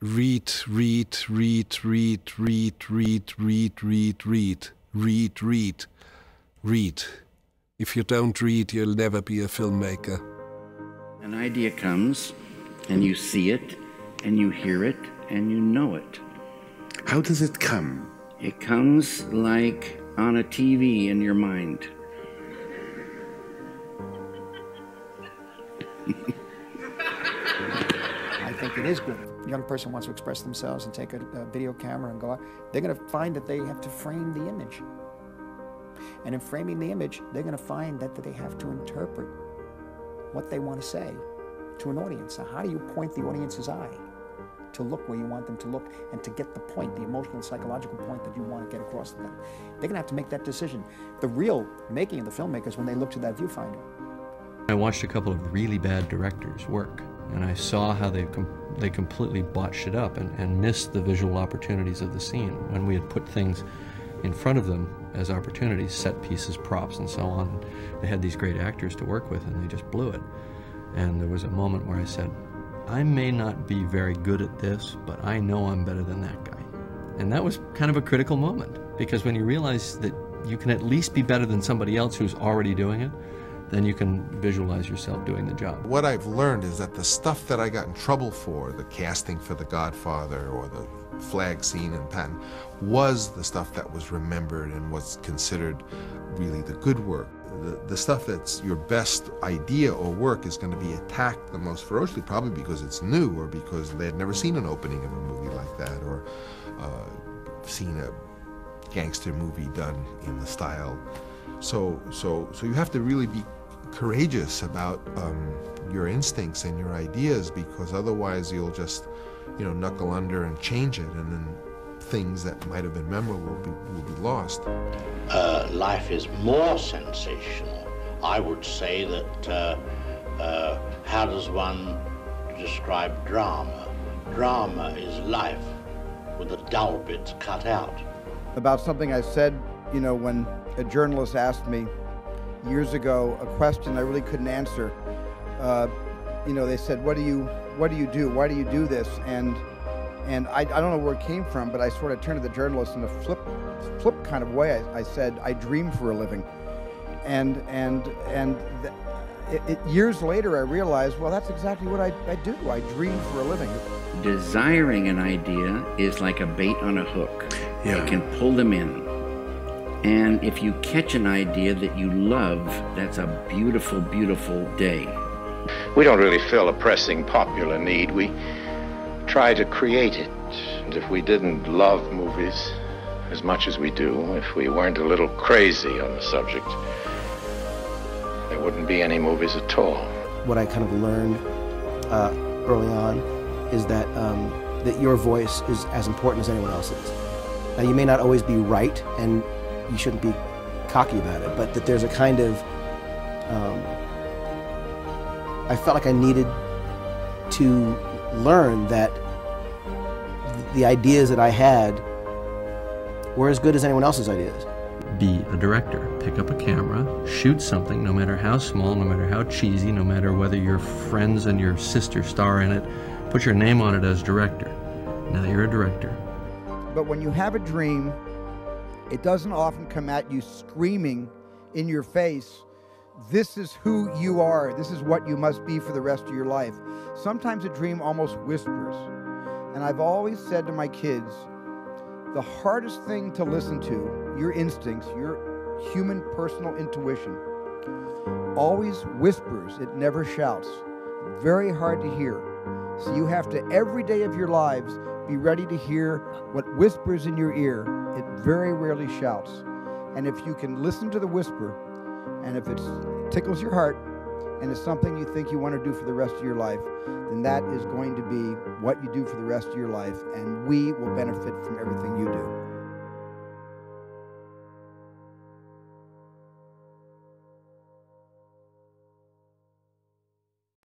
read, read, read, read, read, read, read, read, read, read, read, read. If you don't read, you'll never be a filmmaker. An idea comes, and you see it, and you hear it, and you know it. How does it come? It comes like on a TV in your mind. I think it is good. If a young person wants to express themselves and take a video camera and go out, they're going to find that they have to frame the image. And in framing the image, they're going to find that they have to interpret what they want to say to an audience. So how do you point the audience's eye to look where you want them to look and to get the point, the emotional and psychological point that you want to get across to them? They're going to have to make that decision. The real making of the filmmakers when they look to that viewfinder. I watched a couple of really bad directors work, and I saw how they completely botched it up and missed the visual opportunities of the scene when we had put things in front of them as opportunities, set pieces, props, and so on. They had these great actors to work with, and they just blew it. And there was a moment where I said, I may not be very good at this, but I know I'm better than that guy. And that was kind of a critical moment, because when you realize that you can at least be better than somebody else who's already doing it, then you can visualize yourself doing the job. What I've learned is that the stuff that I got in trouble for, the casting for The Godfather or the flag scene in Patton, was the stuff that was remembered and was considered really the good work. The stuff that's your best idea or work is going to be attacked the most ferociously, probably because it's new or because they had never seen an opening of a movie like that, or seen a gangster movie done in the style. So you have to really be courageous about your instincts and your ideas, because otherwise you'll just, knuckle under and change it, and then things that might have been memorable will be lost. Life is more sensational. I would say that, how does one describe drama? Drama is life with the dull bits cut out. About something I said, when a journalist asked me years ago a question I really couldn't answer. They said, what do you do? Why do you do this? And I don't know where it came from, but I sort of turned to the journalist in a flip kind of way. I said, I dream for a living. Years later I realized, well, that's exactly what I do. I dream for a living. Desiring an idea is like a bait on a hook. Yeah. It can pull them in. And if you catch an idea that you love, that's a beautiful, beautiful day. We don't really fill a pressing popular need. We try to create it. And if we didn't love movies as much as we do, if we weren't a little crazy on the subject, there wouldn't be any movies at all. What I kind of learned early on is that that your voice is as important as anyone else's. Now, you may not always be right, and you shouldn't be cocky about it, but that there's a kind of, I felt like I needed to learn that the ideas that I had were as good as anyone else's ideas. Be a director. Pick up a camera, shoot something, no matter how small, no matter how cheesy, no matter whether your friends and your sister star in it, put your name on it as director. Now you're a director. But when you have a dream, it doesn't often come at you screaming in your face, this is who you are, this is what you must be for the rest of your life. Sometimes a dream almost whispers. And I've always said to my kids, the hardest thing to listen to, your instincts, your human personal intuition, always whispers, it never shouts. Very hard to hear. So you have to, every day of your lives, be ready to hear what whispers in your ear. It very rarely shouts. And if you can listen to the whisper, and if it tickles your heart, and it's something you think you want to do for the rest of your life, then that is going to be what you do for the rest of your life, and we will benefit from everything you do.